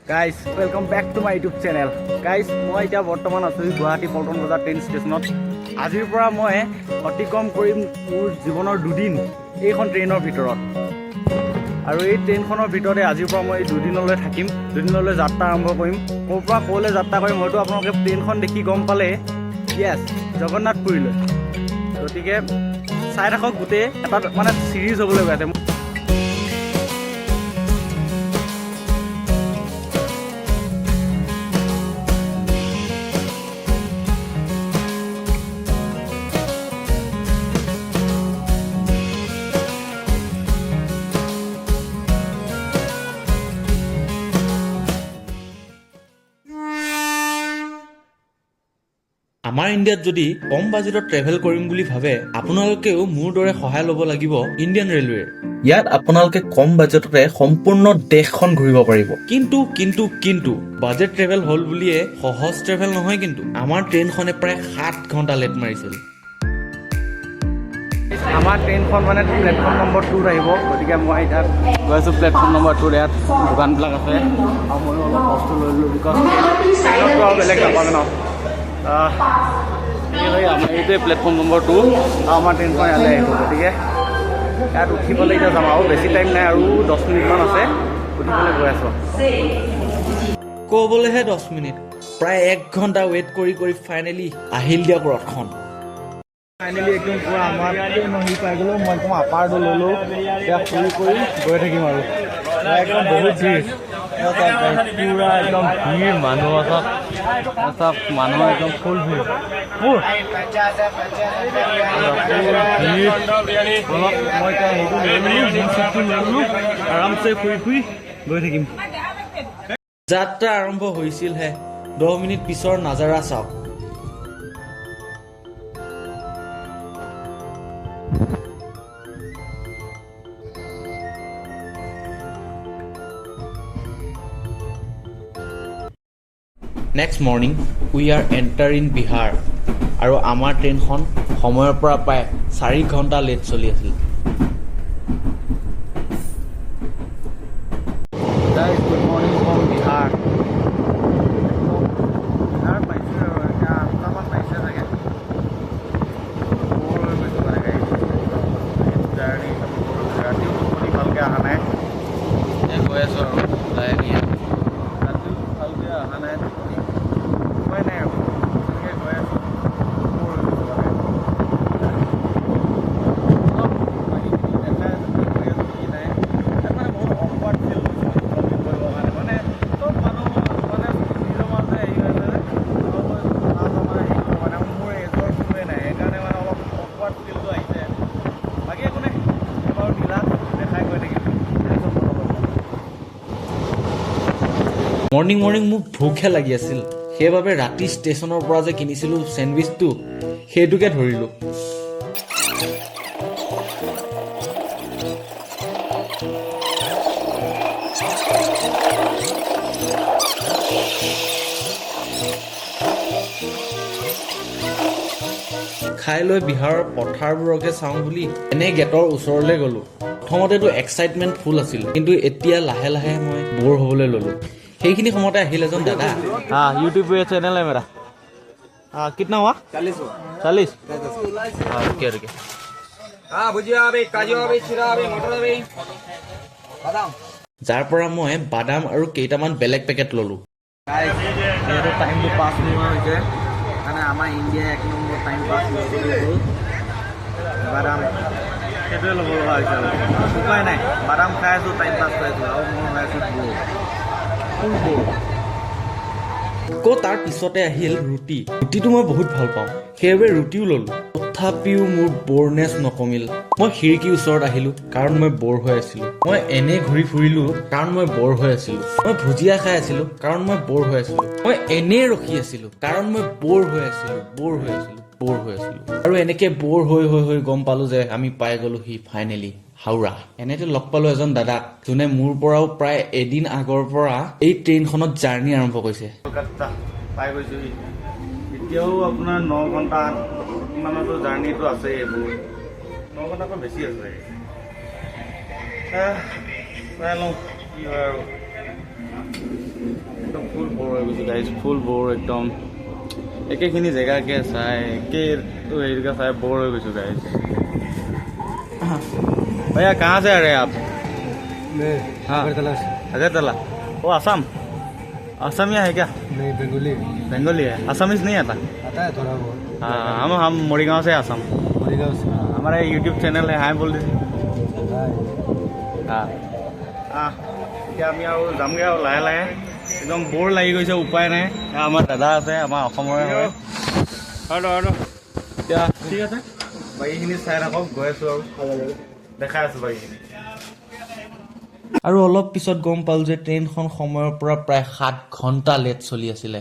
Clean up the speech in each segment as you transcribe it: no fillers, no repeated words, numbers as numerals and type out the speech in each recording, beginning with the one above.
Guys, welcome back to my YouTube channel. Guys, মই এতিয়া বৰ্তমান আছো গুৱাহাটী পল্টন বজাৰ ট্ৰেইন ষ্টেচনত। আজিৰ পৰা মই অতিক্ৰম কৰিম মোৰ জীৱনৰ দুদিন এইখন ট্ৰেইনৰ ভিতৰত। আৰু এই ট্ৰেইনখনৰ ভিতৰতে আজিৰ পৰা মই দুদিনলৈ থাকিম, দুদিনলৈ যাত্ৰা আৰম্ভ কৰিম। ক'ৰ পৰা ক'লৈ যাত্ৰা কৰিম হয়তো আপোনালোকে ট্ৰেইনখন দেখি গম পালে। য়েছ, জগন্নাথপুৰীলৈ। গতিকে চাই থাকক, গোটেই এটা মানে চিৰিজ হ'বলৈ গৈ আছে। আমাৰ ইণ্ডিয়াত যদি কম বাজেটত ট্ৰেভেল কৰিম বুলি ভাবে আপোনালোকেও মোৰ দৰে সহায় ল'ব লাগিব ইণ্ডিয়ান ৰেলৱেৰ। ইয়াত আপোনালোকে কম বাজেটতে সম্পূৰ্ণ দেশখন ঘূৰিব পাৰিব। কিন্তু বাজেট ট্ৰেভেল হ'ল বুলিয়ে সহজ ট্ৰেভেল নহয়। কিন্তু আমাৰ ট্ৰেইনখনে প্ৰায় 7 ঘণ্টা লেট মাৰিছিল। আমাৰ ট্ৰেইনখন মানে প্লেটফৰ্ম নম্বৰ 2 আহিব। গতিকে মই এতিয়া গৈ আছোঁ প্লেটফৰ্ম নম্বৰ 2। ইয়াত দোকানবিলাক আছে আৰু ময়ো অলপ বস্তু লৈ ল'লোঁ, বিকজ ট্ৰেইনতটো আৰু বেলেগ নাপালে ন। আমাৰ এইটোৱে প্লেটফৰ্ম নম্বৰ 2 আৰু আমাৰ ট্ৰেইনখন ইয়ালৈ আহিব। গতিকে ইয়াত উঠিবলৈ এতিয়া যাম আৰু বেছি টাইম নাই, আৰু 10 মিনিটমান আছে। উঠিবলৈ গৈ আছোঁ। ক'বলৈহে 10 মিনিট, প্ৰায় 1 ঘণ্টা ৱেইট কৰি ফাইনেলি আহিল দিয়ক ৰথখন। ফাইনেলি একদম পূৰা আমাৰ নহি পাই গ'লোঁ। মই একদম আপাৰটো ল'লোঁ, এতিয়া ফুৰি কৰি গৈ থাকিম আৰু একদম বহুত ভিৰ। পূৰা একদম ভিৰ, মানুহ চব মানুহ একদম ফুল ভিৰ। অলপ মই এতিয়া সেইটো লৈ ল'লোঁ, আৰামছে ফুৰি গৈ থাকিম। যাত্ৰা আৰম্ভ হৈছিলহে, 10 মিনিট পিছৰ নাজাৰা চাওক। Next morning we are enter in Bihar, আৰু আমাৰ ট্ৰেইনখন সময়ৰ পৰা প্ৰায় 4 ঘণ্টা লেট চলি আছিল। Good morning from Bihar. Bihar পাইছোঁ আৰু এতিয়া 8টামান পাইছে চাগে। বৰ হৈ গৈছোঁ মানে গাড়ী জাৰ্ণি ৰাতিও টোপনি ভালকৈ অহা নাই। গৈ আছোঁ আৰু লাহে লাহে, ৰাতিও ভালকৈ অহা নাই টোপনি, উপায় নাই আৰু তেনেকৈ গৈ আছোঁ। বৰ হৈ গৈছোঁ মানে অলপ বাকীখিনি দেখাই আছোঁ কি নাই। তাত মানে বহুত অকৱাৰ্ড ফিল কৰিছোঁ কৰিবৰ কাৰণে, মানে চব মানুহ মানে নিজৰ মাজতে হেৰি হৈ আছে মানে মোৰ এজৰ কোনোৱে নাই, সেইকাৰণে মানে অলপ অকৱাৰ্ড ফিলটো আহিছে। বাকী একো নাই, বাৰু নীলা দেখাই গৈ থাকিম। মৰ্ণিং মোক ভোকহে লাগি আছিল, সেইবাবে ৰাতি ষ্টেচনৰ পৰা যে কিনিছিলোঁ চেণ্ডউইচটো, সেইটোকে ধৰিলোঁ। খাই লৈ বিহাৰৰ পথাৰবোৰকে চাওঁ বুলি এনে গেটৰ ওচৰলৈ গ'লোঁ। প্ৰথমতেতো এক্সাইটমেণ্ট ফুল আছিল, কিন্তু এতিয়া লাহে লাহে মই ব'ৰ হ'বলৈ ল'লোঁ। সেইখিনি সময়তে আহিল এজন দাদা। यूट्यूब पे चैनल है मेरा। कितना हुआ? 40। रुके भुजिया काजू चिरा मटर बादाम, যাৰ পৰা মই বাদাম আৰু কেইটামান বেলেগ পেকেট ল'লোঁ। যিহেতু টাইমটো পাছ নোহোৱা হৈছে, মানে আমাৰ ইণ্ডিয়াই 1 নম্বৰ টাইম পাছ হ'ল বাদাম, সেইটোৱে ল'ব লগা হৈছে আৰু উপায় নাই। বাদাম খাই আছোঁ, টাইম পাছ কৰি আছোঁ, আৰু মই খাই আছোঁ ফুল বোৰ। আকৌ তাৰ পিছতে আহিল ৰুটিটো মই বহুত ভাল পাওঁ, সেইবাবে ৰুটিও ল'লোঁ। তথাপিও মোৰ ব'ৰনেছ নকমিল। মই খিৰিকীৰ ওচৰত আহিলোঁ কাৰণ মই ব'ৰ হৈ আছিলোঁ। মই এনে ঘূৰি ফুৰিলোঁ কাৰণ মই ব'ৰ হৈ আছিলোঁ। মই ভুজিয়া খাই আছিলোঁ কাৰণ মই ব'ৰ হৈ আছিলোঁ। মই এনে ৰখি আছিলোঁ কাৰণ মই ব'ৰ হৈ আছিলোঁ। আৰু এনেকে ব'ৰ হৈ গম পালোঁ যে আমি পাই গ'লোহি ফাইনেলি হাওৰা। এনেতে লগ পালোঁ এজন দাদাক, যোনে মোৰ পৰাও প্ৰায় এদিন আগৰ পৰা এই ট্ৰেইনখনত জাৰ্ণি আৰম্ভ কৰিছে। কলকাতা পাই গৈছোঁহি। এতিয়াও আপোনাৰ 9 ঘণ্টা ইমানতো জাৰ্ণিটো আছে। এইবোৰ 9 ঘণ্টাকৈ বেছি আছে। চাই লওঁ কি হয় আৰু। একদম ফুল বৰ হৈ গৈছোঁ গাইজ, ফুল বৰ একদম একেখিনি জেগাকে চাই একে হেৰিকে চাই বৰ হৈ গৈছোঁ গাইজ। भैया कहाँ से आ रहे हैं आप? मैं हाँ। अगरतला से। अगरतला। वो असम? असमिया है क्या? नहीं, बंगाली। बंगाली है, असमीज नहीं आता? आता है थोड़ा बहुत। हाँ, हम मोरीगांव से असम। मरीगांव से। हमारा यूट्यूब चैनल है, हाँ बोल दीजिए। हाय। हाँ हाँ, এতিয়া আমি আৰু যামগৈ আৰু লাহে লাহে, একদম বৰ লাগি গৈছে, উপায় নাই। আমাৰ দাদা আছে, আমাৰ অসমৰে হয়। এতিয়া ঠিক আছে, বাকীখিনি চাই থাকক, গৈ আছোঁ আৰু দেখাই আছোঁ বাকীখিনি। আৰু অলপ পিছত গম পালোঁ যে ট্ৰেইনখন সময়ৰ পৰা প্ৰায় 7 ঘণ্টা লেট চলি আছিলে।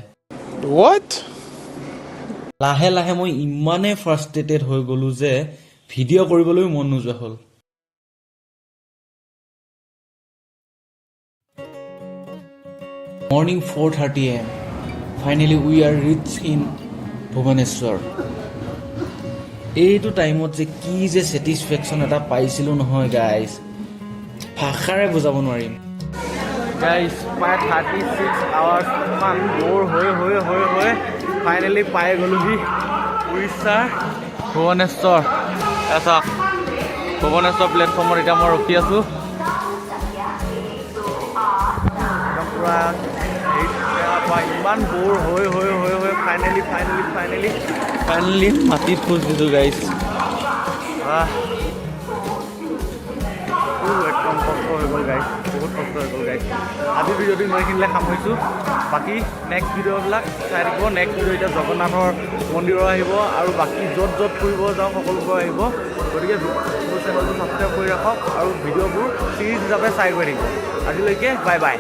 লাহে লাহে মই ইমানেই ফ্ৰাষ্ট্ৰেটেড হৈ গ'লোঁ যে ভিডিঅ' কৰিবলৈও মন নোযোৱা হ'ল। Morning 4:30 AM. Finally we are reach in Bhubaneswar. এইটো টাইমত যে কি যে ছেটিছফেকশ্যন এটা পাইছিলোঁ নহয় গাইজ, ভাষাৰে বুজাব নোৱাৰিম। গাইজ প্ৰায় 36 আৱাৰ্ছ মান বৰ হৈ ফাইনেলি পাই গ'লোহি উৰিষ্যাৰ ভুৱনেশ্বৰ। চাওক, ভুৱনেশ্বৰ প্লেটফৰ্মত এতিয়া মই ৰখি আছোঁ। একদম পূৰা ইমান বৰ হৈ ফাইনেলি মাটিত খোজ দিছোঁ গাইজ। একদম কষ্ট হৈ গ'ল গাইজ, বহুত কষ্ট হৈ গ'ল গাইজ। আজিৰ ভিডিঅ'টো মই এইখিনিলে সামৰিছোঁ। বাকী নেক্সট ভিডিঅ'বিলাক চাই থাকিব। নেক্সট ভিডিঅ' এতিয়া জগন্নাথৰ মন্দিৰৰ আহিব আৰু বাকী য'ত য'ত ফুৰিব যাওঁ সকলোবোৰ আহিব। গতিকে মোৰ চেনেলটো ছাবস্ক্ৰাইব কৰি ৰাখক আৰু ভিডিঅ'বোৰ চিৰিজ হিচাপে চাই গৈ থাকিব। আজিলৈকে বাই বাই।